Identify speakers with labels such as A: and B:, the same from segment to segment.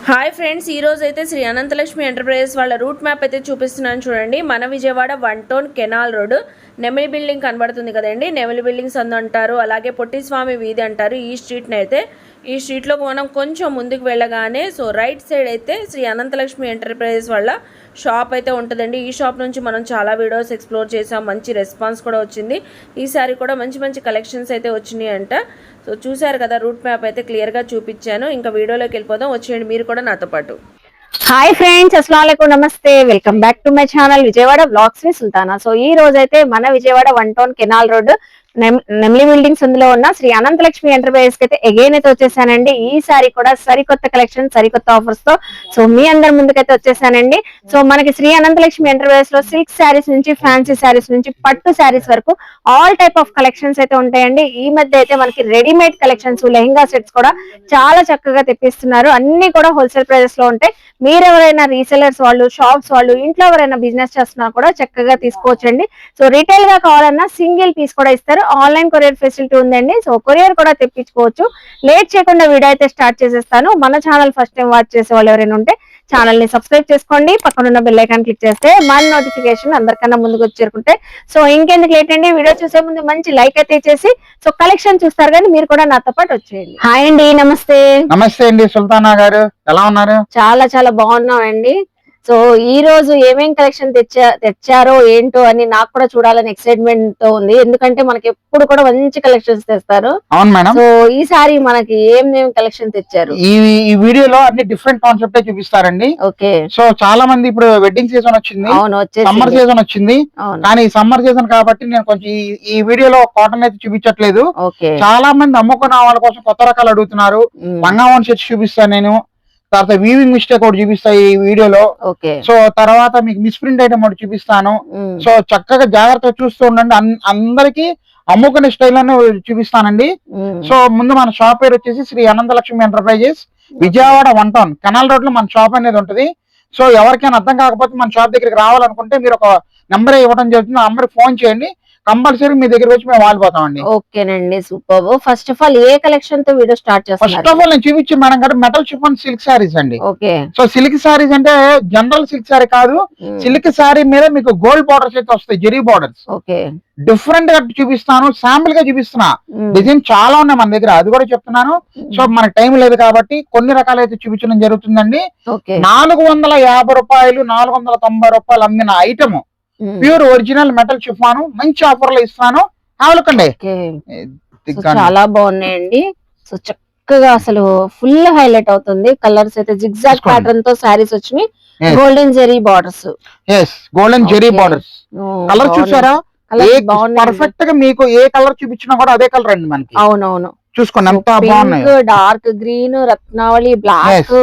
A: Hi friends, ఈ రోజు అయితే శ్రీ అనంతలక్ష్మి ఎంటర్ప్రైజెస్ వాళ్ళ రూట్ మ్యాప్ అయితే చూపిస్తున్నాను చూడండి. మన Vijayawada 1 town canal road Nemili building కనబడుతుంది కదండి. నెమిలి బిల్డింగ్స్ అంటారు, అలాగే పొట్టిస్వామి వీధి అంటారు. ఈ స్ట్రీట్లో మనం కొంచెం ముందుకు వెళ్ళగానే రైట్ సైడ్ అయితే శ్రీ అనంతలక్ష్మి ఎంటర్ప్రైజెస్ వాళ్ళ షాప్ అయితే ఉంటుందండి. ఈ షాప్ నుంచి మనం చాలా వీడియోస్ ఎక్స్ప్లోర్ చేసాం, మంచి రెస్పాన్స్ కూడా వచ్చింది. ఈసారి కూడా మంచి కలెక్షన్స్ అయితే వచ్చినాయి అంట. చూసారు కదా, రూట్ మ్యాప్ అయితే క్లియర్గా చూపించాను. ఇంకా వీడియోలోకి వెళ్ళిపోదాం, వచ్చేయండి మీరు కూడా నాతో పాటు.
B: హాయ్ ఫ్రెండ్స్, అస్సలాముఅలైకుం, నమస్తే, welcome back to my channel Vijayawada blogs with Sultana. ఈ రోజు అయితే మన Vijayawada 1 town canal road Nemli buildings అందులో ఉన్న శ్రీ అనంతలక్ష్మి ఎంటర్ప్రైజెస్ కి అయితే అగైన్ అయితే వచ్చేసానండి. ఈసారి కూడా సరికొత్త కలెక్షన్, సరికొత్త ఆఫర్స్ తో మీ అందరి ముందుకైతే వచ్చేసానండి. మనకి శ్రీ అనంతలక్ష్మి ఎంటర్ప్రైజెస్ లో సిల్క్ శారీస్ నుంచి ఫ్యాన్సీ శారీస్ నుంచి పట్టు శారీస్ వరకు ఆల్ టైప్ ఆఫ్ కలెక్షన్స్ అయితే ఉంటాయండి. ఈ మధ్య అయితే మనకి రెడీమేడ్ కలెక్షన్స్, లెహంగా సెట్స్ కూడా చాలా చక్కగా తెప్పిస్తున్నారు. అన్ని కూడా హోల్సేల్ ప్రైజెస్ లో ఉంటాయి. మీరెవరైనా రీసెలర్స్ వాళ్ళు, షాప్స్ వాళ్ళు, ఇంట్లో ఎవరైనా బిజినెస్ చేస్తున్నా కూడా చక్కగా తీసుకోవచ్చండి. రీటైల్ గా కావాలన్నా సింగిల్ పీస్ కూడా ఇస్తారు. ఆన్లైన్ కొరియర్ ఫెసిలిటీ ఉందండి. కొరియర్ కూడా తెప్పించుకోవచ్చు. లేట్ చేయకుండా వీడియో అయితే స్టార్ట్ చేసేస్తాను. మన ఛానల్ ఫస్ట్ టైం వాచ్ చేసే వాళ్ళు ఎవరైనా ఉంటే ఛానల్ ని సబ్స్క్రైబ్ చేసుకోండి. పక్కన ఉన్న బెల్ ఐకాన్ క్లిక్ చేస్తే మన నోటిఫికేషన్ అందరికన్నా ముందుకు వచ్చి చేరుకుంటే ఇంకెందుకు లేట్ అండి, వీడియో చూసే ముందు మంచి లైక్ అయితే చేసి కలెక్షన్ చూస్తారు కానీ మీరు కూడా నాతో పాటు వచ్చేయండి. హాయ్ అండి, నమస్తే.
C: నమస్తే అండి సుల్తానా గారు, ఎలా ఉన్నారు?
B: చాలా బాగున్నామండి. ఈ రోజు ఏమేం కలెక్షన్ తెచ్చారో ఏంటో అని నాకు కూడా చూడాలని ఎక్సైట్మెంట్ తో ఉంది. ఎందుకంటే మనకి ఎప్పుడు కూడా మంచి కలెక్షన్స్ తెస్తారు.
C: అవును మేడం.
B: ఈసారి మనకి ఏం కలెక్షన్ తెచ్చారు?
C: ఈ వీడియోలో అన్ని డిఫరెంట్ కాన్సెప్ట్ చూపిస్తారండి.
B: ఓకే.
C: చాలా మంది ఇప్పుడు వెడ్డింగ్ సీజన్ వచ్చింది, సమ్మర్ సీజన్ వచ్చింది. కానీ సమ్మర్ సీజన్ కాబట్టి నేను కొంచెం ఈ వీడియోలో కాటన్ అయితే చూపించట్లేదు. చాలా మంది అమ్ముకున్న వాళ్ళ కోసం కొత్త రకాలు అడుగుతున్నారు. లంగావన్ సెట్స్ చూపిస్తాను నేను. తర్వాత వీవింగ్ మిస్టేక్ ఒకటి చూపిస్తా ఈ వీడియోలో. తర్వాత మీకు మిస్ప్రింట్ ఐటమ్ ఒకటి చూపిస్తాను. చక్కగా జాగ్రత్తగా చూస్తూ ఉండండి. అందరికి అమ్ముకునే స్టైల్ అనే చూపిస్తానండి. ముందు మన షాప్ పేరు వచ్చేసి Shri Ananthalakshmi enterprises, Vijayawada 1 town canal road లో మన షాప్ అనేది ఉంటుంది. ఎవరికైనా అర్థం కాకపోతే మన షాప్ దగ్గరికి రావాలనుకుంటే మీరు ఒక నెంబర్ ఇవ్వడం జరుగుతుంది. ఆ నెంబర్ ఫోన్ చేయండి, కంపల్సరీ మీ దగ్గర వచ్చి మేము వాలిపోతామండి.
B: ఓకేనండి, super. First of all A collection తో వీడియో స్టార్ట్ చేస్తారు?
C: ఫస్ట్ ఆఫ్ ఆల్ నేను చూపించే మేడం గారు మెటల్ షిఫాన్ సిల్క్ సారీస్ అండి.
B: ఓకే.
C: సిల్క్ సారీస్ అంటే జనరల్ సిల్క్ సారీ కాదు. సిల్క్ సారీ మీద మీకు గోల్డ్ బార్డర్స్ అయితే వస్తాయి, జెరీ బార్డర్స్.
B: ఓకే.
C: డిఫరెంట్ గా చూపిస్తాను, శాంపుల్ గా చూపిస్తున్నా. డిజైన్ చాలా ఉన్నాయి మన దగ్గర, అది కూడా చెప్తున్నాను. మనకు టైం లేదు కాబట్టి కొన్ని రకాలు అయితే చూపించడం జరుగుతుందండి. 450 రూపాయలు, 490 రూపాయలు అమ్మిన ఐటమ్ ప్యూర్ ఒరిజినల్ మెటల్ షిఫాను మంచి ఆఫర్ లో ఇస్తాను.
B: చాలా బాగున్నాయండి. చక్కగా అసలు ఫుల్ హైలైట్ అవుతుంది. కలర్స్ అయితే జిగ్జాగ్ ప్యాటర్న్ తో సారీస్ వచ్చినాయి. Golden zari borders.
C: Golden zari borders. Colour చూసారా? పర్ఫెక్ట్ గా మీకు ఏ కలర్ చూపించినా కూడా అదే కలర్ అండి మనకి.
B: అవునవును,
C: చూసుకోండి ఎంత బాగున్నాయి.
B: డార్క్ గ్రీన్, రత్నావళి, black,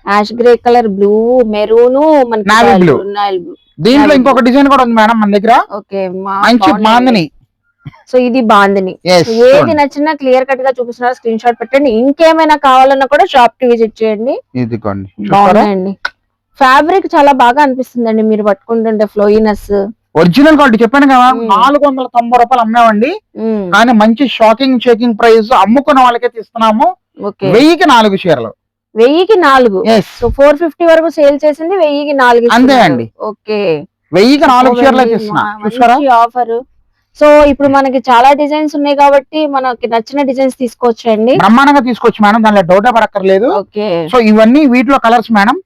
B: ash grey colour, blue, maroon,
C: blue. దీంట్లో ఇంకొక డిజైన్ కూడా ఉంది మేడం మన దగ్గర. మంచి బాందిని.
B: ఇది బాందిని. ఏది నచ్చినా క్లియర్ కట్ గా చూపిస్తున్నారు, స్క్రీన్ షాట్ పెట్టండి. ఇంకేమైనా కావాలన్నా కూడా షాప్ కి విజిట్ చేయండి. బాగున్నాయండి. ఫ్యాబ్రిక్ చాలా బాగా అనిపిస్తుందండి మీరు పట్టుకుంటుంటే, ఫ్లోయినెస్.
C: ఒరిజినల్ క్వాలిటీ చెప్పాను కదా, 490 రూపాయలు అమ్మామండి. కానీ మంచి షాకింగ్ ప్రైస్ అమ్ముకున్న వాళ్ళకైతే ఇస్తున్నాము. 1000కి 4 చీరలు.
B: 1000కి 4. 450 వరకు సేల్ చేసింది, 1000కి 4
C: అంతే అండి.
B: ఓకే.
C: 1000కి 4 చీరలు చూసారా
B: ఆఫర్. ఇప్పుడు మనకి చాలా డిజైన్స్ ఉన్నాయి కాబట్టి మనకి నచ్చిన డిజైన్స్ తీసుకోవచ్చు అండి.
C: బ్రహ్మాండంగా తీసుకోవచ్చు మేడం, దానిలో డౌట్ పడక్కర్లేదు. ఇవన్నీ వీటిలో కలర్స్ మేడం.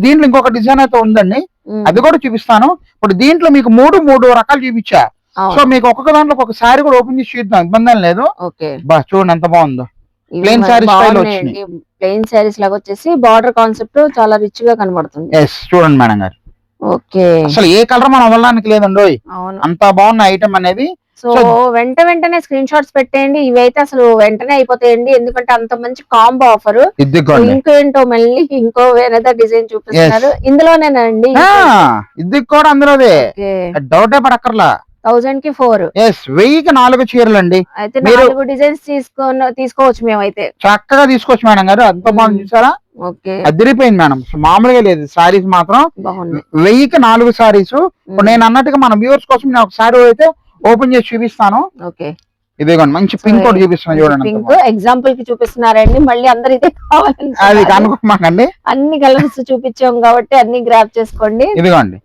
C: దీంట్లో ఇంకొక డిజైన్ అయితే ఉందండి, అది కూడా చూపిస్తాను. ఇప్పుడు దీంట్లో మీకు మూడు రకాలు చూపించా. మీకు ఒక్కొక్క దాంట్లో ఒక సారీ కూడా ఓపెన్ చేసి చూద్దాం, ఇబ్బంది లేదు. చూడండి ఎంత బాగుందో. ప్లెయిన్ సారీ స్టైల్ వచ్చింది.
B: ప్లెయిన్ సారీస్ లాగా వచ్చేసి బార్డర్ కాన్సెప్ట్ చాలా రిచ్ గా కనబడుతుంది.
C: చూడండి మేడం గారు.
B: ఓకే.
C: అసలు ఏ కలర్ మనం వదలడానికి లేదండి, అంత బాగున్న ఐటమ్ అనేది.
B: వెంటనే స్క్రీన్ షాట్స్ పెట్టేయండి. ఇవైతే అసలు వెంటనే అయిపోతాయండి, ఎందుకంటే అంత మంచి కాంబో ఆఫర్. ఇంకేంటో మళ్ళీ ఇంకో వేరే డిజైన్ చూపిస్తున్నారు. ఇందులోనేనండి,
C: ఇది కూడా అందులోదే, డౌటే పడక్కర్లా.
B: 1000కి 4.
C: 1000కి 4 చీరలు అండి.
B: అయితే 4 డిజైన్స్ తీసుకోవచ్చు మేమైతే.
C: చక్కగా తీసుకోవచ్చు మేడం గారు, అంత బాగుంది చూసారా? అదిరిపోయింది మేడం, మామూలుగా లేదు. సారీస్ మాత్రం 1000కి 4 సారీస్. నేను అన్నట్టుగా మన వ్యూవర్స్ కోసం నేను ఒక సారీ అయితే ఓపెన్ చేసి చూపిస్తాను. ఇదిగోండి మంచి పింక్ కూడా చూపిస్తున్నాను చూడండి.
B: పింక్ ఎగ్జాంపుల్ కి చూపిస్తున్నారండి, మళ్ళీ అందరు ఇదే కావాలని
C: అది కనుక్కోమాకండి,
B: అన్ని కలర్స్ చూపించాం కాబట్టి అన్ని గ్రాప్ చేసుకోండి.
C: ఇదిగోండి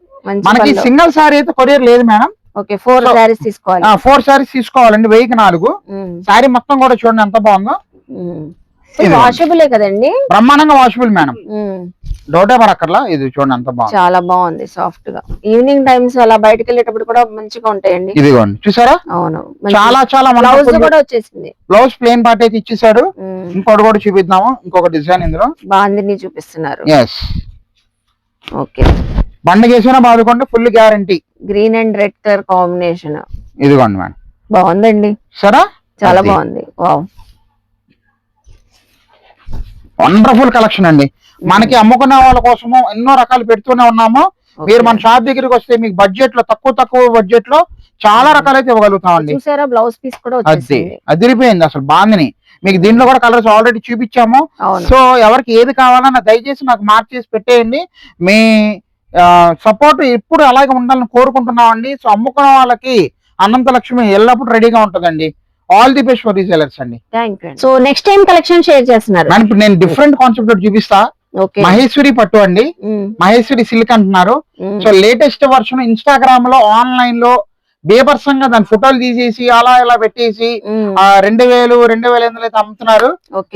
C: మనకి సింగిల్ సారీ అయితే కొరియర్ లేదు మేడం.
B: ఓకే 4 సారీస్ తీసుకోవాలి.
C: 4 సారీస్ తీసుకోవాలండి, 1000కి 4. సారీ మొత్తం కూడా చూడండి ఎంత బాగుందో.
B: వాషబులే కదండి,
C: బ్రహ్మాండంగా వాషబుల్ మేడం, డౌటే పడక్కర్లా. ఇది చూడండి ఎంత బాగుంది,
B: చాలా బాగుంది సాఫ్ట్ గా. ఈవినింగ్ టైమ్స్ అలా బయటకు వెళ్ళేటప్పుడు కూడా మంచిగా ఉంటాయండి.
C: ఇదిగోండి చూసారా,
B: అవును
C: చాలా చాలా
B: బ్లౌజ్ కూడా వచ్చేసింది.
C: బ్లౌజ్ ప్లెయిన్ పార్ట్ అయితే ఇచ్చేసాడు. ఇంకోటి కూడా చూపిద్దాము, ఇంకొక డిజైన్ ఇందులో
B: బాగుంది చూపిస్తున్నారు. ఓకే
C: బండకేసినా బాదుకోండి, full guarantee.
B: Green and red colour combination,
C: ఇదిగోండి మేడం
B: బాగుందండి,
C: సరే
B: చాలా బాగుంది. వావ్
C: వండర్ఫుల్ కలెక్షన్ అండి. మనకి అమ్ముకునే వాళ్ళ కోసము ఎన్నో రకాలు పెడుతూనే ఉన్నాము. మీరు మన షాప్ దగ్గరికి వస్తే మీకు బడ్జెట్ లో తక్కువ బడ్జెట్ లో చాలా రకాలైతే ఇవ్వగలుగుతామండి.
B: చూసారా బ్లౌజ్ పీస్ కూడా
C: అదిరిపోయింది అసలు బాగుంది. మీకు దీంట్లో కూడా కలర్స్ ఆల్రెడీ చూపించాము. సో ఎవరికి ఏది కావాలన్నా దయచేసి నాకు మార్క్ చేసి పెట్టేయండి. మీ సపోర్ట్ ఎప్పుడు అలాగే ఉండాలని కోరుకుంటున్నామండి. సో అమ్ముకున్న వాళ్ళకి అనంత లక్ష్మి ఎల్లప్పుడూ రెడీగా ఉంటుందండి. All the best for resellers అండి.
B: So next time collection share చేస్తున్నారు.
C: ఇప్పుడు నేను డిఫరెంట్ కాన్సెప్ట్ చూపిస్తా. మహేశ్వరి పట్టు అండి, మహేశ్వరి సిల్క్ అంటున్నారు. సో లేటెస్ట్ వర్షన్ ఇన్స్టాగ్రామ్ లో ఆన్లైన్ లో బేబర్సంగా దాని ఫోటోలు తీసేసి అలా ఇలా పెట్టేసి 2000 2500 అయితే అమ్ముతున్నారు.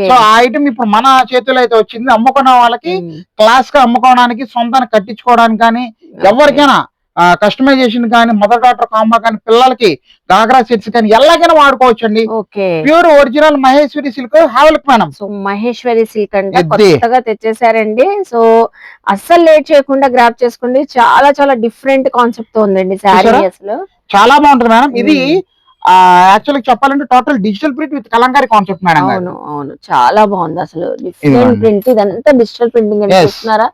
C: సో ఆ ఐటమ్ ఇప్పుడు మన చేతిలో అయితే వచ్చింది. అమ్ముకున్న వాళ్ళకి క్లాస్ గా అమ్ముకోవడానికి, సొంతాన్ని కట్టించుకోవడానికి కానీ, ఎవరికైనా కస్టమైజేషన్ కానీ, మదర్ డాటర్ కాంబో కానీ, పిల్లలకి గాగ్రా సెట్స్ కానీ ఎలాగైనా వాడుకోవచ్చు అండి. ప్యూర్ ఒరిజినల్ మహేశ్వరి సిల్క్ హావెల్క్ మేడం.
B: సో మహేశ్వరి సిల్క్ అంటే కొత్తగా తెచ్చేసారండి. సో అస్సలు లేట్ చేయకుండా గ్రాప్ చేసుకోండి. చాలా చాలా డిఫరెంట్ కాన్సెప్ట్ తో ఉందండి శారీ, అసలు
C: చాలా బాగుంటుంది మేడం. ఇది యాక్చువల్ చెప్పాలంటే total digital print with Kalamkari concept madam.
B: అవును చాలా బాగుంది అసలు. డిఫరెంట్ ప్రింట్, ఇదంతా డిజిటల్ ప్రింటింగ్ అని చూస్తున్నారా.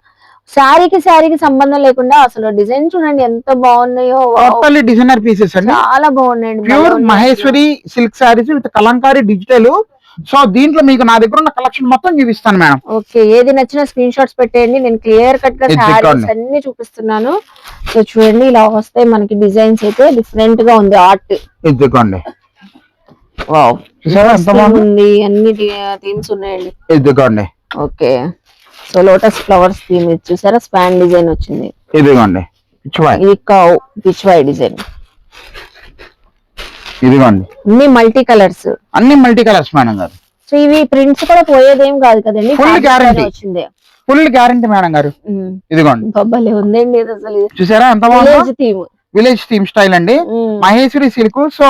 B: శారీకి సంబంధం లేకుండా అసలు డిజైన్ చూడండి ఎంత బాగున్నాయో.
C: డిజైనర్ పీసెస్ అండి,
B: చాలా బాగున్నాయండి.
C: Pure Maheshwari silk saris with Kalamkari digital. So దీంట్లో మీకు నా దగ్గర ఉన్న కలెక్షన్ మొత్తం చూపిస్తాను మేడం.
B: ఓకే ఏది నచ్చినా స్క్రీన్ షాట్స్ పెట్టేయండి. నేను క్లియర్ కట్ గా శారీస్ అన్ని చూపిస్తున్నాను. సో చూడండి ఇలా వస్తాయి మనకి డిజైన్స్. అయితే డిఫరెంట్ గా ఉంది ఆర్ట్.
C: ఇదిగోండి
B: వావ్ ఉంది, అన్ని థీమ్స్ ఉన్నాయండి.
C: ఇదిగోండి
B: okay so lotus flowers theme చూసారా, స్పాన్ డిజైన్ వచ్చింది.
C: ఇదిగోండి
B: ఇది కౌ పిచ్వై డిజైన్.
C: ఇదిగోండి
B: అన్ని మల్టీ కలర్స్
C: మేడం గారు.
B: సో ఇవి ప్రింట్స్ కూడా పోయేదేం కాదు కదండి,
C: ఫుల్ గ్యారంటీ వచ్చింది. ఫుల్ గ్యారంటీ మేడం గారు. ఇదిగోండి
B: బొబ్బలే ఉందండి అసలు.
C: చూసారా ఎంత బాగుంది, విలేజ్ థీమ్ స్టైల్ అండి మహేశ్వరి సిల్క్. సో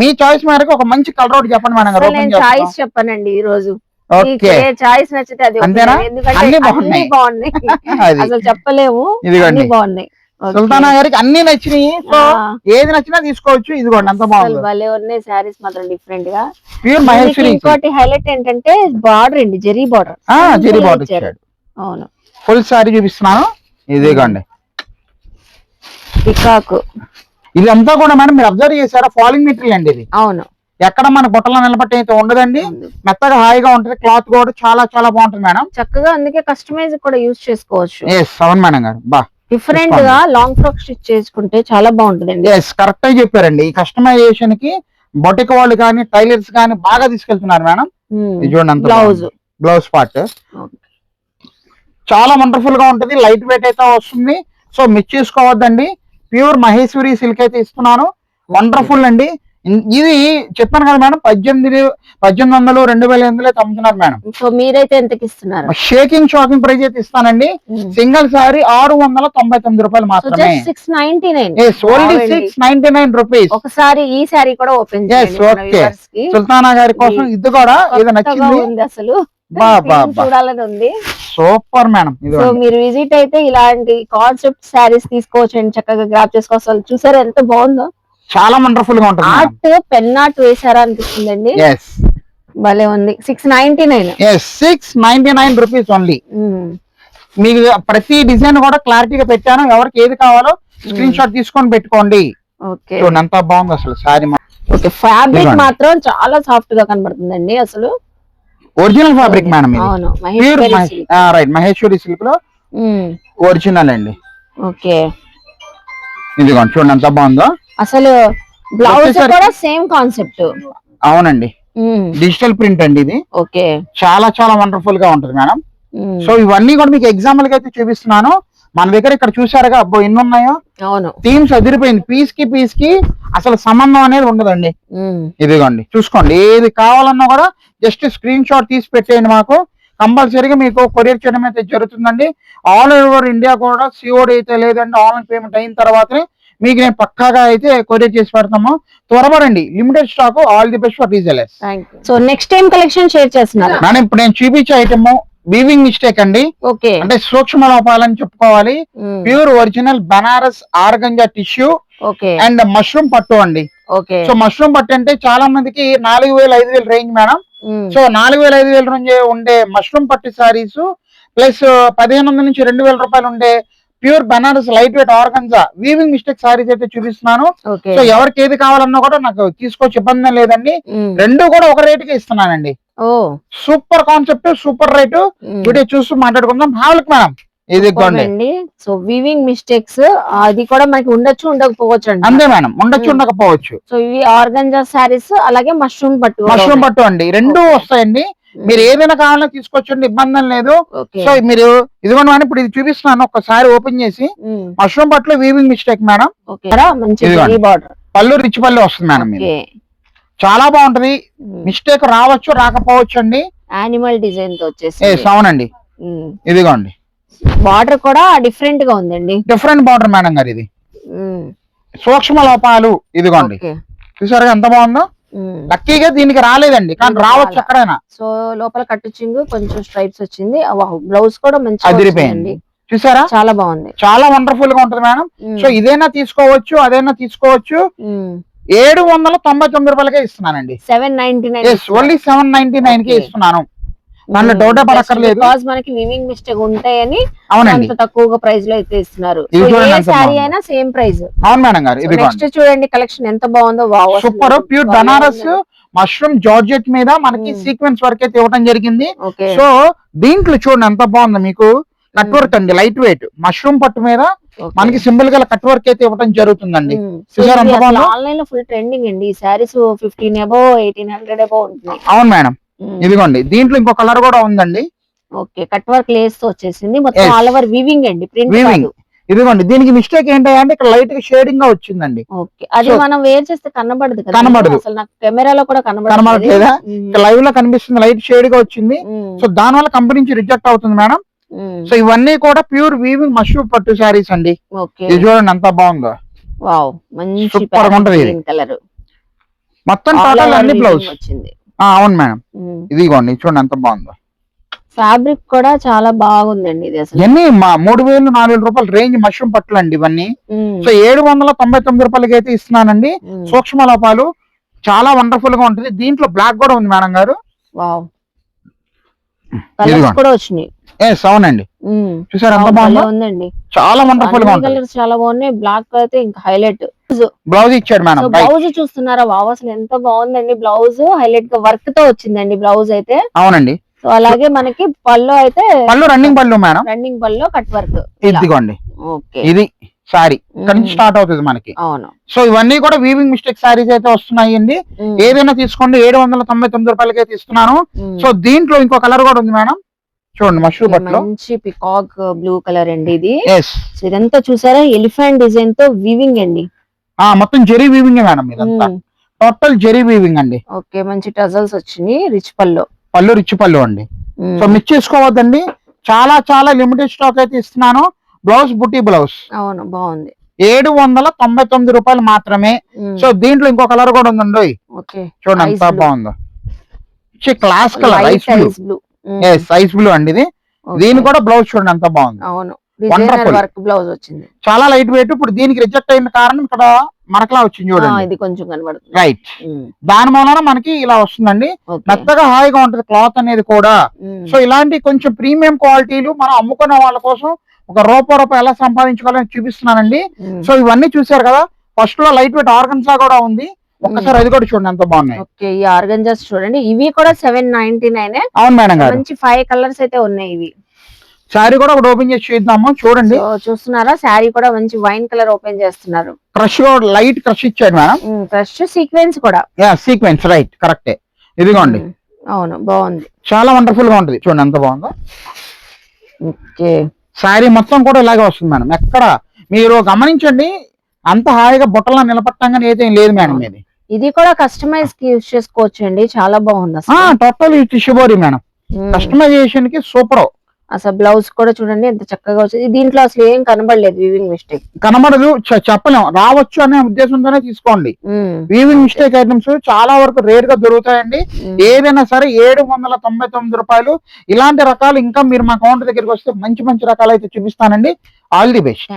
C: మీ చాయిస్ మేరకు ఒక మంచి కలర్ ఒకటి చెప్పండి మేడం గారు.
B: నేను చాయిస్ చెప్పానండి ఈ రోజు.
C: చాయిస్
B: నచ్చితే అది ఎందుకంటే బాగున్నాయి అసలు చెప్పలేము, అన్ని బాగున్నాయి.
C: సుల్తానా గారికి అన్ని నచ్చినాయి. సో ఏది నచ్చినా తీసుకోవచ్చు. ఇదిగోండి అంత బాగుంది,
B: భలే ఉన్నాయి శారీస్ మాత్రం డిఫరెంట్ గా.
C: ప్యూర్ మహేశ్వరి.
B: ఇంకోటి హైలైట్ ఏంటంటే బార్డర్ అండి, జరీ బార్డర్.
C: జరీ బార్డర్ ఇచ్చాడు.
B: అవును
C: ఫుల్ సారీ చూపిస్తున్నాను. ఇదిగోండి
B: పికాక్.
C: ఇది అంతా కూడా మేడం మీరు అబ్జర్వ్ చేశారా, ఫాలింగ్ మెటీరియల్ అండి ఇది.
B: అవును
C: ఎక్కడ మన బుట్టలో నిలబట్టి అయితే ఉండదండి, మెత్తగా హాయిగా ఉంటది. క్లాత్ కూడా చాలా చాలా బాగుంటుంది మేడం,
B: చక్కగా. అందుకే కస్టమైజ్ కూడా యూజ్ చేసుకోవచ్చు.
C: అవును మేడం గారు. బా
B: డిఫరెంట్ గా లాంగ్ ఫ్రాక్ స్టిచ్ చేసుకుంటే చాలా బాగుంటుందండి.
C: కరెక్ట్ గా చెప్పారండి. ఈ కస్టమైజేషన్ కి బొటిక్ వాళ్ళు కానీ, టైలర్స్ కానీ బాగా తీసుకెళ్తున్నారు మేడం. చూడండి బ్లౌజ్ పార్ట్ చాలా వండర్ఫుల్ గా ఉంటది. లైట్ వెయిట్ అయితే వస్తుంది. సో మిస్ చేసుకోవద్దండి. ప్యూర్ మహేశ్వరి సిల్క్ అయితే ఇస్తున్నాను. వండర్ఫుల్ అండి. ఇది చెప్పాను కదా మేడం, 1800 2800 అయితే అమ్ముతున్నారు మేడం.
B: సో మీరైతే ఎంతకి ఇస్తున్నారు?
C: షాకింగ్ ప్రైస్ అయితే ఇస్తానండి. సింగిల్ సారీ 699 రూపాయలు మాత్రమే. 699 రూపీస్.
B: ఒకసారి ఈ సారీ కూడా ఓపెన్ చేయండి
C: సుల్తానా గారి కోసం. ఇది కూడా ఏదో నచ్చింది
B: అసలు, చూడాలని ఉంది.
C: Super madam.
B: సో మీరు విజిట్ అయితే ఇలాంటి కాన్సెప్ట్ సారీస్ తీసుకోవచ్చు అండి, చక్కగా గ్రాప్ చేసుకోవచ్చు. చూసారా ఎంత బాగుందో,
C: చాలా వండర్ఫుల్ గా ఉంటుంది.
B: ఆర్ట్ పెన్ ఆర్ట్ వేసారా అనిపిస్తుందండి. భలే ఉంది.
C: 699 రూపీస్ ఓన్లీ. మీకు ప్రతి డిజైన్ కూడా క్లారిటీగా పెట్టాను. ఎవరికి ఏది కావాలో స్క్రీన్ షాట్ తీసుకొని పెట్టుకోండి. ఎంత బాగుంది అసలు సారీ.
B: ఫ్యాబ్రిక్ మాత్రం చాలా సాఫ్ట్ గా కనబడుతుందండి అసలు.
C: Original fabric madam right, Maheshwari silk లో ఒరిజినల్ అండి.
B: ఓకే
C: ఇదిగోండి చూడండి ఎంత బాగుందో
B: అసలు. బ్లౌజ్ కూడా సేమ్ కాన్సెప్ట్.
C: అవునండి, డిజిటల్ ప్రింట్ అండి ఇది.
B: ఓకే,
C: చాలా చాలా వండర్ఫుల్ గా ఉంటుంది మేడం. సో ఇవన్నీ కూడా మీకు ఎగ్జాంపుల్ గా అయితే చూపిస్తున్నాను. మన దగ్గర ఇక్కడ చూసారుగా అబ్బో ఎన్ని ఉన్నాయో.
B: అవును,
C: థీమ్స్ అదిరిపోయింది. పీస్ కి అసలు సంబంధం అనేది ఉండదండి. ఇదిగోండి చూసుకోండి, ఏది కావాలన్నా కూడా జస్ట్ స్క్రీన్ షాట్ తీసి పెట్టేయండి. మాకు కంపల్సరీగా మీకు కొరియర్ చేయడం అయితే జరుగుతుందండి. ఆల్ ఓవర్ ఇండియా కూడా సిఓడి అయితే లేదండి. ఆన్లైన్ పేమెంట్ అయిన తర్వాతనే మీకు నేను పక్కాగా అయితే కొరియర్ చేసి పెడతాము. త్వరపడండి, limited stock. All the best for resellers.
B: So next time collection share చేస్తున్నారు
C: మేడం. ఇప్పుడు నేను చూపించే ఐటమ్ వీవింగ్ మిస్టేక్ అండి.
B: ఓకే,
C: అంటే సూక్ష్మ లోపాలని చెప్పుకోవాలి. Pure original Banaras organza tissue and mushroom పట్టు అండి. సో మష్రూమ్ పట్టు అంటే చాలా మందికి 4000-5000 రేంజ్ మేడం. సో 4000-5000 నుంచి ఉండే మష్రూమ్ పట్టు సారీస్ ప్లస్ 1500 నుంచి 2000 రూపాయలు ఉండే pure Banaras light weight organza weaving mistake saris అయితే చూపిస్తున్నాను. సో ఎవరికి ఏది కావాలన్నా కూడా నాకు తీసుకోవచ్చు, ఇబ్బంది లేదండి. రెండు కూడా ఒక రేటుకి ఇస్తున్నానండి. Super concept, super rate. Video చూస్తూ మాట్లాడుకుందాం. హాల్క్ మేడం ఇది
B: సో వీవింగ్ మిస్టేక్స్ అది కూడా మనకి ఉండొచ్చు, ఉండకపోవచ్చు అండి.
C: అంతే మేడం, ఉండొచ్చు, ఉండకపోవచ్చు.
B: సో ఇవి ఆర్గంజా సారీస్, అలాగే మష్రూమ్ పట్టు
C: అండి. రెండు వస్తాయండి. మీరు ఏదైనా కావాలన్నా తీసుకోవచ్చండి, ఇబ్బంది లేదు. సో మీరు ఇదిగోండి, ఇప్పుడు ఇది చూపిస్తున్నాను. ఒకసారి ఓపెన్ చేసి మష్రూమ్ పట్టులో వీవింగ్ మిస్టేక్ మేడం. పళ్ళు రిచ్ పళ్ళు వస్తుంది మేడం. చాలా బాగుంటది. మిస్టేక్ రావచ్చు, రాకపోవచ్చు అండి.
B: యానిమల్ డిజైన్ తో వచ్చేసి.
C: అవునండి, ఇదిగోండి.
B: బార్డర్ కూడా డిఫరెంట్ గా ఉందండి.
C: డిఫరెంట్ బార్డర్ మేడం గారు. ఇది సూక్ష్మ లోపాలు. ఇదిగోండి, చూసారు ఎంత బాగుందో. లక్కీగా దీనికి రాలేదండి, కానీ రావచ్చు ఎక్కడైనా.
B: సో లోపల కట్టించింగ్ కొంచెం స్ట్రైప్స్ వచ్చింది. బ్లౌజ్ కూడా మంచి
C: అదిరిపోయింది. చూసారా,
B: చాలా బాగుంది,
C: చాలా వండర్ఫుల్ గా ఉంటది మేడం. సో ఇదైనా తీసుకోవచ్చు, అదైనా తీసుకోవచ్చు. 799 రూపాయలకే ఇస్తున్నానండి.
B: 799.
C: ఓన్లీ 799 కే ఇస్తున్నాను. దాంట్లో డౌట్ పడక్కర్లేదు.
B: మనకి వివింగ్ మిస్టేక్ ఉంటాయని
C: అవునండి,
B: తక్కువగా ప్రైస్ లో అయితే ఇస్తున్నారు. సారీ అయినా సేమ్ ప్రైస్.
C: అవును మేడం గారు. ఇది
B: నెక్స్ట్ చూడండి కలెక్షన్ ఎంత బాగుందో.
C: Super pure Banaras mushroom georgette మీద మనకి సీక్వెన్స్ వర్క్ అయితే ఇవ్వడం జరిగింది. సో దీంట్లో చూడండి ఎంత బాగుందో. మీకు కట్ వర్క్ అండి, లైట్ వెయిట్ మష్రూమ్ పట్టు మీద మనకి సింపుల్ గా కట్ వర్క్ అయితే ఇవ్వడం జరుగుతుందండి.
B: ఆన్లైన్ లో ఫుల్ ట్రెండింగ్ అండి. ఈ సారీస్ 15 above 1800 above ఉంటున్నాయి.
C: అవును మేడం. ఇదిగోండి, దీంట్లో ఇంకో కలర్ కూడా ఉందండి.
B: ఓకే, కట్ వర్క్ లేస్ తో వచ్చేసింది. మొత్తం ఆల్ ఓవర్ వీవింగ్ అండి, ప్రింట్ కాదు.
C: ఇదిగోండి, దీనికి మిస్టేక్ ఏంటంటే ఇక్కడ లైట్ గా షేడింగ్ గా వచ్చిందండి.
B: ఓకే, అది మనం వేర్ చేస్తే కనబడదు కదా.
C: కనబడదు,
B: అసలు నాకు కెమెరాలో కూడా
C: కనబడట్లేదా? లైవ్ లో కనిపిస్తుంది, లైట్ షేడ్ గా వచ్చింది. సో దాని వల్ల కంపెనీ నుంచి రిజెక్ట్ అవుతుంది మేడం. సో ఇవన్నీ కూడా ప్యూర్ వీవింగ్ మష్రూమ్ పట్టు సారీస్ అండి. ఇది చూడండి ఎంత బాగుందో.
B: వావ్, మంచి
C: సూపర్ గా ఉంటది.
B: కలర్
C: మొత్తం టోటల్ అన్ని బ్లౌజ్ వచ్చింది. అవును మేడం, ఇదిగోండి చూడండి ఎంత బాగుందో.
B: ఫ్యాబ్రిక్ కూడా చాలా బాగుందండి. ఇది అసలు
C: ఇవన్నీ 3000-4000 రూపాయల రేంజ్ మష్రూమ్ పట్టులు అండి ఇవన్నీ. సో 799 రూపాయలకి అయితే ఇస్తున్నానండి. సూక్ష్మ లోపాలు చాలా వండర్ఫుల్ గా ఉంటుంది. దీంట్లో బ్లాక్ కూడా ఉంది మేడం గారు.
B: వావ్, కలర్స్ కూడా వచ్చినాయి.
C: అవునండి, చూసారు ఎంత బాగుందో.
B: ఉందండి,
C: చాలా వండర్ఫుల్ గా ఉంటుంది.
B: కలర్స్ చాలా బాగున్నాయి. బ్లాక్ అయితే ఇంకా హైలైట్.
C: బ్లౌజ్ ఇచ్చాడు మేడం.
B: బ్లౌజ్ చూస్తున్నారా? వావ్, అసలు ఎంత బాగుందండి. బ్లౌజ్ హైలైట్ గా వర్క్ తో వచ్చిందండి బ్లౌజ్ అయితే.
C: అవునండి.
B: సో అలాగే మనకి పళ్ళు అయితే
C: రన్నింగ్ పళ్ళు మేడం.
B: రన్నింగ్ పళ్ళు కట్ వర్క్.
C: ఇదిగోండి,
B: ఓకే,
C: ఇది సారీ ఇక్కడ నుంచి స్టార్ట్ అవుతుంది మనకి.
B: అవును.
C: సో ఇవన్నీ కూడా వీవింగ్ మిస్టేక్ సారీస్ అయితే వస్తున్నాయి అండి. ఏదైనా తీసుకోండి, 799 రూపాయలకి అయితే ఇస్తున్నాను. సో దీంట్లో ఇంకో కలర్ కూడా ఉంది మేడం. చూడండి మష్రూమ్ పట్టులో
B: మంచి పికాక్ బ్లూ కలర్ అండి ఇది. ఇదంతా చూసారా ఎలిఫెంట్ డిజైన్ తో వీవింగ్ అండి.
C: మొత్తం జెరీ వీవింగ్ మేడం, ఇదంతా టోటల్ జెరీ వీవింగ్ అండి.
B: ఓకే, మంచి టజల్స్ వచ్చినాయి. రిచ్ పళ్ళు
C: రిచ్ పళ్ళు అండి. సో మిస్ చేసుకోవద్దండి, చాలా చాలా లిమిటెడ్ స్టాక్ అయితే ఇస్తున్నాను. బ్లౌజ్ బుట్టి బ్లౌజ్.
B: అవును, బాగుంది.
C: 799 రూపాయలు మాత్రమే. సో దీంట్లో ఇంకో కలర్ కూడా ఉందండి. చూడండి ఎంత బాగుందో. Class colour ice blue. Ice blue అండి ఇది. దీని కూడా బ్లౌజ్ చూడండి ఎంత బాగుంది.
B: అవును, వర్క్ బ్లౌజ్ వచ్చింది.
C: చాలా లైట్ వెయిట్. ఇప్పుడు దీనికి రిజెక్ట్ అయిన కారణం ఇక్కడ మనకలా వచ్చింది చూడండి.
B: ఇది కొంచెం కనబడుతుంది.
C: రైట్, దాని మూలన మనకి ఇలా వస్తుందండి. మెత్తగా హాయిగా ఉంటది క్లాత్ అనేది కూడా. సో ఇలాంటి కొంచెం ప్రీమియం క్వాలిటీలు మనం అమ్ముకునే వాళ్ళ కోసం ఒక రూపాయి ఎలా సంపాదించుకోవాలని చూపిస్తున్నానండి. సో ఇవన్నీ చూసారు కదా. ఫస్ట్ లో లైట్ వెయిట్ ఆర్గన్సా కూడా ఉంది. ఒక్కసారి అది కూడా చూడండి ఎంత బాగున్నాయి.
B: ఓకే, ఈ ఆర్గంజాస్ చూడండి. ఇవి కూడా 799.
C: అవును మేడం గారు.
B: మంచి 5 కలర్స్ అయితే ఉన్నాయి. ఇవి
C: శారీ కూడా ఒకటి ఓపెన్ చేసి చూద్దాము. చూడండి,
B: చూస్తున్నారా శారీ కూడా మంచి వైన్ కలర్ ఓపెన్ చేస్తున్నారు.
C: క్రష్ లైట్ క్రష్ ఇచ్చాడు మేడం.
B: క్రష్ సీక్వెన్స్ కూడా
C: సీక్వెన్స్ రైట్ కరెక్టే. ఇదిగోండి,
B: అవును బాగుంది,
C: చాలా వండర్ఫుల్ గా ఉంటుంది. చూడండి ఎంత బాగుందో.
B: ఓకే,
C: శారీ మొత్తం కూడా ఇలాగే వస్తుంది మేడం. ఎక్కడ మీరు గమనించండి, అంత హాయిగా బుట్టలో నిలబట్టంగానే ఏదేం లేదు మేడం.
B: ఇది కూడా కస్టమైజ్ కి యూజ్ చేసుకోవచ్చు అండి, చాలా బాగుంది అసలు.
C: టోటల్ టిష్యూబోరీ మేడం, కస్టమైజేషన్ కి సూపర్.
B: అసలు బ్లౌజ్ కూడా చూడండి ఎంత చక్కగా వచ్చింది. దీంట్లో అసలు ఏం కనబడలేదు, వీవింగ్ మిస్టేక్
C: కనబడదు, చెప్పలేం, రావచ్చు అనే ఉద్దేశంతోనే తీసుకోండి. వీవింగ్ మిస్టేక్ ఐటమ్స్ చాలా వరకు రేర్ గా దొరుకుతాయండి. ఏదైనా సరే 799 రూపాయలు. ఇలాంటి రకాలు ఇంకా మీరు మా కౌంటర్ దగ్గరికి వస్తే మంచి మంచి రకాలు అయితే చూపిస్తానండి. All the best.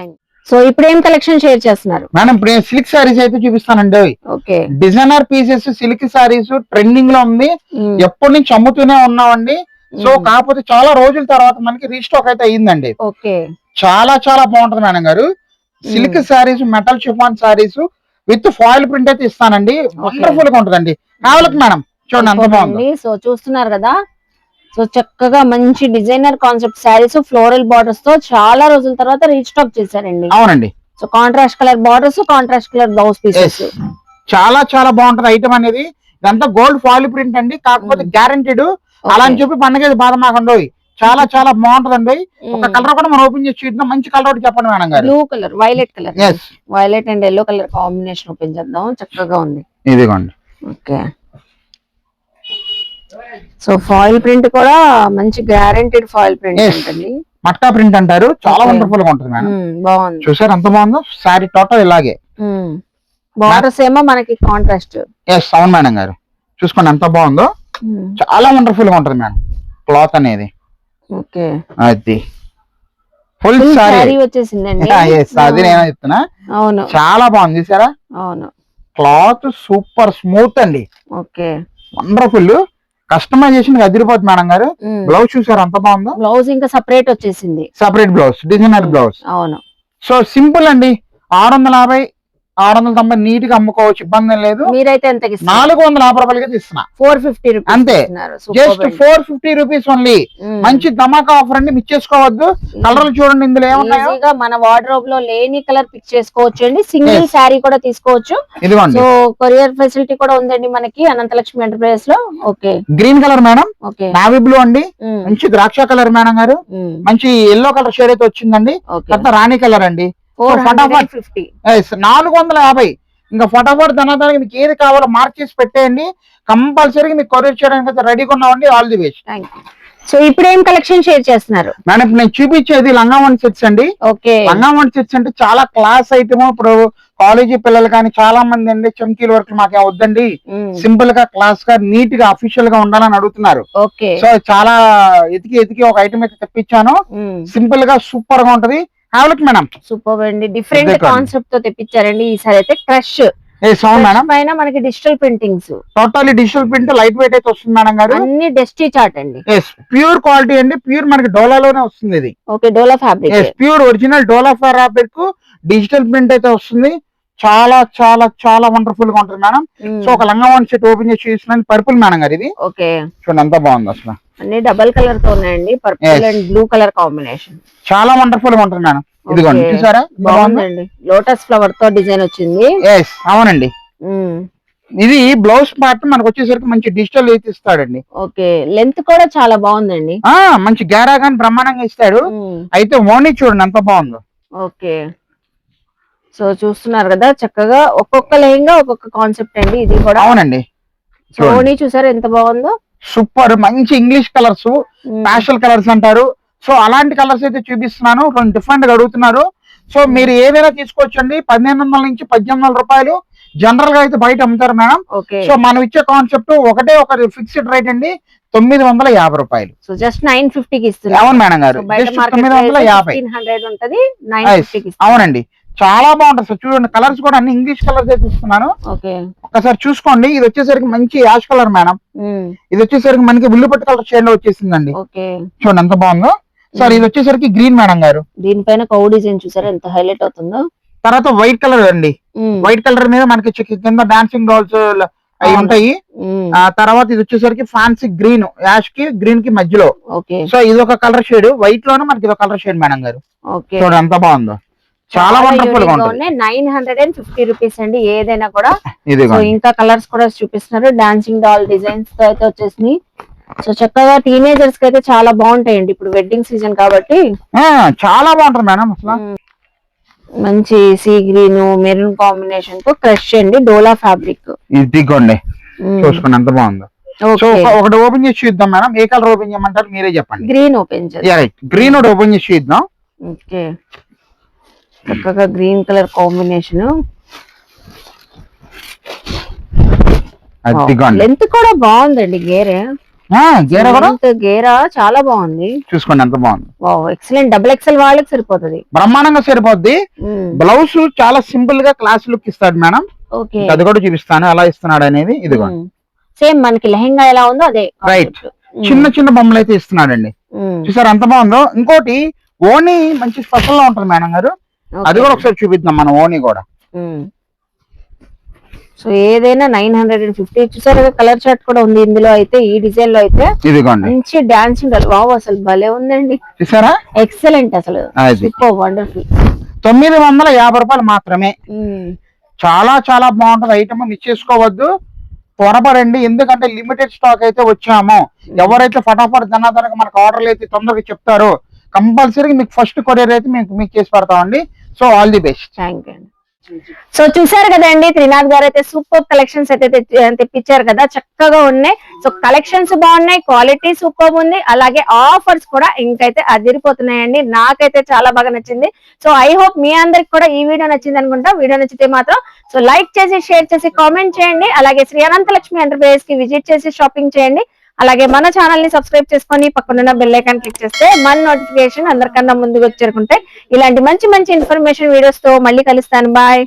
B: సో ఇప్పుడు ఏం కలెక్షన్ షేర్ చేస్తున్నారు
C: మేడం? ఇప్పుడు సిల్క్ సారీస్ అయితే చూపిస్తానండి.
B: Okay,
C: designer pieces silk saris trending లో ఉంది, ఎప్పటి నుంచి అమ్ముతూనే ఉన్నామండి. సో కాకపోతే చాలా రోజుల తర్వాత మనకి రీస్టాక్ అయితే అయ్యిందండి.
B: ఓకే,
C: చాలా చాలా బాగుంటది మేడం గారు. Silk saris, metal chiffon saris with foil print అయితే ఇస్తానండి. వండర్ఫుల్ గా ఉంటదండి. కావాలి మేడం, చూడండి ఎంత బాగుంది.
B: సో చూస్తున్నారు కదా, సో చక్కగా మంచి designer concept saris floral borders తో చాలా రోజుల తర్వాత రీస్టాక్ చేశారండి.
C: అవునండి.
B: So contrast colour borders, contrast colour blouse pieces,
C: చాలా చాలా బాగుంటది ఐటమ్ అనేది. ఇదంతా గోల్డ్ ఫాయిల్ ప్రింట్ అండి, కాకపోతే గ్యారంటీడ్. అలా అని చెప్పి పండుగ బాధ మాకండి. చాలా చాలా బాగుంటదండి. ఒక కలర్ కూడా మనం ఓపెన్ చేసి చూద్దాం. మంచి కలర్ ఒకటి చెప్పండి మేడం గారు.
B: Blue colour, violet colour, violet and yellow colour combination open చేద్దాం. చక్కగా ఉంది.
C: ఇదిగోండి.
B: ఓకే, సో ఫాయిల్ ప్రింట్ కూడా మంచి గ్యారంటీడ్ ఫాయిల్ ప్రింట్ ఉంటుంది.
C: మట్కా ప్రింట్ అంటారు. చాలా వండర్ఫుల్ గా ఉంటుంది మేడం.
B: బాగుంది.
C: చూసారు ఎంత బాగుందో సారీ టోటల్ ఇలాగే.
B: బార్డర్స్ ఏమో మనకి కాంట్రాస్ట్.
C: అవును మేడం గారు, చూసుకోండి ఎంత బాగుందో. చాలా వండర్ఫుల్ గా ఉంటుంది మేడం క్లాత్ అనేది.
B: ఓకే,
C: అది ఫుల్ సారీ
B: వచ్చేసిందండి.
C: అది నేను చెప్తున్నా.
B: అవును,
C: చాలా బాగుంది. చూసారా?
B: అవును,
C: క్లాత్ సూపర్ స్మూత్ అండి.
B: Okay,
C: wonderful. కస్టమైజేషన్ అదిరిపోతుంది మేడం గారు. బ్లౌజ్ చూసారు ఎంత బాగుందో.
B: బ్లౌజ్ ఇంకా సపరేట్ వచ్చేసింది,
C: సపరేట్ బ్లౌజ్, డిజైనర్ బ్లౌజ్.
B: అవును.
C: సో సింపుల్ అండి. 650, 690 నీట్ గా అమ్ముకోవచ్చు, ఇబ్బంది లేదు.
B: మీరైతే ఎంత
C: 450 రూపాయలకి ఇస్తున్నా.
B: 450 రూపీస్
C: అంతే, జస్ట్ 450 రూపీస్ ఓన్లీ. మంచి ధమాకా ఆఫర్ అండి, మిస్ చేసుకోవద్దు. కలర్లు చూడండి ఇందులో ఏమున్నాయో.
B: మన వార్డ్రోబ్ లో లేని కలర్ పిక్ చేసుకోవచ్చు అండి. సింగిల్ శారీ కూడా తీసుకోవచ్చు.
C: ఇదిగోండి.
B: సో కొరియర్ ఫెసిలిటీ కూడా ఉందండి మనకి అనంతలక్ష్మి ఎంటర్ప్రైజెస్ లో. Okay,
C: green colour madam,
B: okay,
C: navy blue అండి, మంచి ద్రాక్ష కలర్ మేడం గారు. మంచి ఎల్లో కలర్ షేడ్ అయితే వచ్చిందండి. కొత్త రాణి కలర్ అండి.
B: 450,
C: 450. ఇంకా ఫటాఫట్ ధనాదానికి మీకు ఏది కావాలో మార్క్ చేసి పెట్టేయండి. కంపల్సరీగా మీకు కొరియర్ చేయడానికి అయితే రెడీగా ఉన్నామండి. All the best.
B: సో ఇప్పుడు ఏం కలెక్షన్ షేర్ చేస్తున్నారు
C: మేడం? ఇప్పుడు నేను చూపించేది లంగావణి సెట్స్ అండి.
B: ఓకే,
C: లంగావణి సెట్స్ అంటే చాలా క్లాస్ ఐటమ్. ఇప్పుడు కాలేజీ పిల్లలు కానీ చాలా మంది అండి చమ్కీల వరకు మాకే వద్దండి, సింపుల్ గా క్లాస్ గా నీట్ గా అఫీషియల్ గా ఉండాలని అడుగుతున్నారు.
B: ఓకే,
C: సో చాలా ఎతికి ఒక ఐటమ్ అయితే తెప్పించాను. సింపుల్ గా సూపర్ గా ఉంటది. మేడం
B: సూపర్ అండి, డిఫరెంట్ కాన్సెప్ట్ తో తెప్పించారండి. ఈసారి అయితే క్రష్ పైన మనకి digital printings,
C: totally digital print, light weight అయితే వస్తుంది మేడం గారు.
B: అన్ని డస్టీ చార్ట్ అండి.
C: ప్యూర్ క్వాలిటీ అండి, ప్యూర్ మనకి డోలాలోనే వస్తుంది ఇది.
B: ఓకే, డోలా ఫ్యాబ్రిక్,
C: ప్యూర్ ఒరిజినల్ డోలా ఫ్యాబ్రిక్ డిజిటల్ ప్రింట్ అయితే వస్తుంది. చాలా చాలా చాలా వండర్ఫుల్ గా ఉంటుంది మేడం. సో ఒక లంగావణి సెట్ ఓపెన్ చేసి చూస్తున్నాను. పర్పుల్ మేడం గారు ఇది.
B: ఓకే,
C: చూడండి ఎంత బాగుంది అసలు.
B: అన్ని డబల్ కలర్ తో ఉన్నాయండి, purple and blue colour combination.
C: చాలా వండర్ఫుల్ గా ఉంటుంది మేడం. ఇదిగోండి చూసారా?
B: బాగుందండి. లోటస్ ఫ్లవర్ తో డిజైన్ వచ్చింది.
C: అవునండి. ఇది బ్లౌజ్ పార్ట్ మనకు వచ్చేసరికి మంచి డిజిటల్ అయితే ఇస్తాడండి.
B: ఓకే, లెంత్ కూడా చాలా బాగుందండి.
C: మంచి గ్యారా గాని బ్రహ్మాండంగా ఇస్తాడు. అయితే ఓనీ చూడండి ఎంత బాగుందో.
B: ఓకే, సో చూస్తున్నారు కదా, చక్కగా ఒక్కొక్క లెహంగా ఒక్కొక్క కాన్సెప్ట్ అండి. ఇది కూడా అవునండి. ఓనీ చూసారా ఎంత బాగుందో.
C: సూపర్, మంచి ఇంగ్లీష్ కలర్స్, ప్యాస్టల్ కలర్స్ అంటారు. సో అలాంటి కలర్స్ అయితే చూపిస్తున్నాను. రెండు డిఫరెంట్ గా అడుగుతున్నారు. సో మీరు ఏదైనా తీసుకోవచ్చండి. 1500 నుంచి 1800 రూపాయలు జనరల్ గా అయితే బయట అమ్ముతారు మేడం. సో మనం ఇచ్చే కాన్సెప్ట్ ఒకటి ఫిక్స్డ్ రేట్ అండి, 950 రూపాయలు.
B: సో జస్ట్ 950కి ఇస్తున్నారు.
C: అవును మేడం గారు, జస్ట్ 950
B: ఉంటది.
C: అవునండి, చాలా బాగుంటుంది. సార్ చూడండి, కలర్స్ కూడా అన్ని ఇంగ్లీష్ కలర్స్ అయితే ఇస్తున్నాను. ఒకసారి చూసుకోండి. ఇది వచ్చేసరికి మంచి యాష్ కలర్ మేడం. ఇది వచ్చేసరికి మనకి ఉల్లిపట్టు కలర్ షేడ్ లో వచ్చేసిందండి. చూడండి ఎంత బాగుందో. సార్ ఇది వచ్చేసరికి గ్రీన్ మేడం గారు.
B: దీనిపైన కౌ డిజైన్ చూసారా ఎంత హైలైట్ అవుతుందో.
C: తర్వాత వైట్ కలర్ అండి. వైట్ కలర్ మీద మనకి కింద డాన్సింగ్ డాల్స్ అవి ఉంటాయి. ఆ తర్వాత ఇది వచ్చేసరికి ఫ్యాన్సీ గ్రీన్, యాష్ కి గ్రీన్ కి మధ్యలో. సో ఇది ఒక కలర్ షేడ్, వైట్ లోనే మనకి ఇది కలర్ షేడ్ మేడం గారు. చూడండి ఎంత బాగుందో, చాలా వండర్ఫుల్ గా ఉంటుంది.
B: 950 రూపీస్ అండి ఏదైనా కూడా.
C: ఇది
B: సో ఇంకా కలర్స్ కూడా చూపిస్తున్నారు, డాన్సింగ్ డాల్ డిజైన్స్ తో అయితే వచ్చేసినాయి. సో చక్కగా టీనేజర్స్ కి అయితే చాలా బాగుంటాయండి, ఇప్పుడు వెడ్డింగ్ సీజన్ కాబట్టి
C: చాలా బాగుంటుంది మేడం. అసలు
B: మంచి సీ గ్రీన్ మెరూన్ కాంబినేషన్ తో క్రష్ అండి, డోలా ఫ్యాబ్రిక్.
C: ఇదిగోండి చూసుకోండి ఎంత బాగుందో. సో ఒకటి ఓపెన్ చేసి చూద్దాం మేడం. ఏ కలర్ ఓపెన్ చేయమంటారు మీరే చెప్పండి.
B: గ్రీన్ ఓపెన్ చేద్దాం.
C: గ్రీన్ ఒకటి ఓపెన్ చేసి చూద్దాం.
B: ఓకే, చక్కగా గ్రీన్ కలర్ కాంబినేషన్. లెంత్ కూడా బాగుందండి, గేరా చాలా బాగుంది.
C: చూసుకోండి ఎంత బాగుంది.
B: ఎక్సలెంట్, డబుల్ ఎక్సెల్ వాళ్ళకి సరిపోతుంది,
C: బ్రహ్మాండంగా సరిపోద్ది. బ్లౌజ్ చాలా సింపుల్ గా క్లాస్ లుక్ ఇస్తాడు మేడం. అది కూడా చూపిస్తాను ఎలా ఇస్తున్నాడు అనేది. ఇదిగో
B: సేమ్ మనకి లెహెంగా ఎలా ఉందో అదే.
C: రైట్, చిన్న చిన్న బొమ్మలు అయితే ఇస్తున్నాడండి. చూసారు ఎంత బాగుందో. ఇంకోటి ఓణి మంచి స్పెషల్ గా ఉంటుంది మేడం గారు, అది కూడా ఒకసారి చూపిద్దాం మనం. ఓణి కూడా
B: సో ఏదైనా 950. చూసారు కలర్ చార్ట్ కూడా ఉంది ఇందులో అయితే. ఈ డిజైన్ లో అయితే
C: ఇదిగోండి
B: మంచి డాన్సింగ్, వావ్ అసలు భలే ఉందండి.
C: చూసారా
B: ఎక్సలెంట్, అసలు సూపర్ వండర్ఫుల్.
C: 950 రూపాయలు మాత్రమే. చాలా చాలా బాగుంటది ఐటమ్, మిస్ చేసుకోవద్దు, త్వరపడండి. ఎందుకంటే లిమిటెడ్ స్టాక్ అయితే వచ్చాము. ఎవరైతే ఫటాఫట్ ధనాధనగా మనకు ఆర్డర్లు అయితే తొందరగా చెప్తారో కంపల్సరీ మీకు ఫస్ట్ కొరియర్ అయితే మీకు చేసి పెడతామండి. So all the best.
B: Thank you. So చూసారు కదండి, త్రినాథ్ గారు అయితే సూపర్ కలెక్షన్స్ అయితే తెప్పించారు కదా, చక్కగా ఉన్నాయి. సో కలెక్షన్స్ బాగున్నాయి, క్వాలిటీ సూపర్ ఉంది, అలాగే ఆఫర్స్ కూడా ఇంకైతే అదిరిపోతున్నాయండి. నాకైతే చాలా బాగా నచ్చింది. సో ఐ హోప్ మీ అందరికి కూడా ఈ వీడియో నచ్చింది అనుకుంటా. వీడియో నచ్చితే మాత్రం సో లైక్ చేసి, షేర్ చేసి, కామెంట్ చేయండి. అలాగే శ్రీ అనంతలక్ష్మి ఎంటర్ప్రైజెస్ కి విజిట్ చేసి షాపింగ్ చేయండి. అలాగే మన ఛానల్ ని సబ్స్క్రైబ్ చేసుకొని పక్కనున్న బెల్ ఐకాన్ క్లిక్ చేస్తే మన నోటిఫికేషన్ అందరికన్నా ముందుకు చేరుకుంటే ఇలాంటి మంచి మంచి ఇన్ఫర్మేషన్ వీడియోస్ తో మళ్ళీ కలుస్తాను. బాయ్.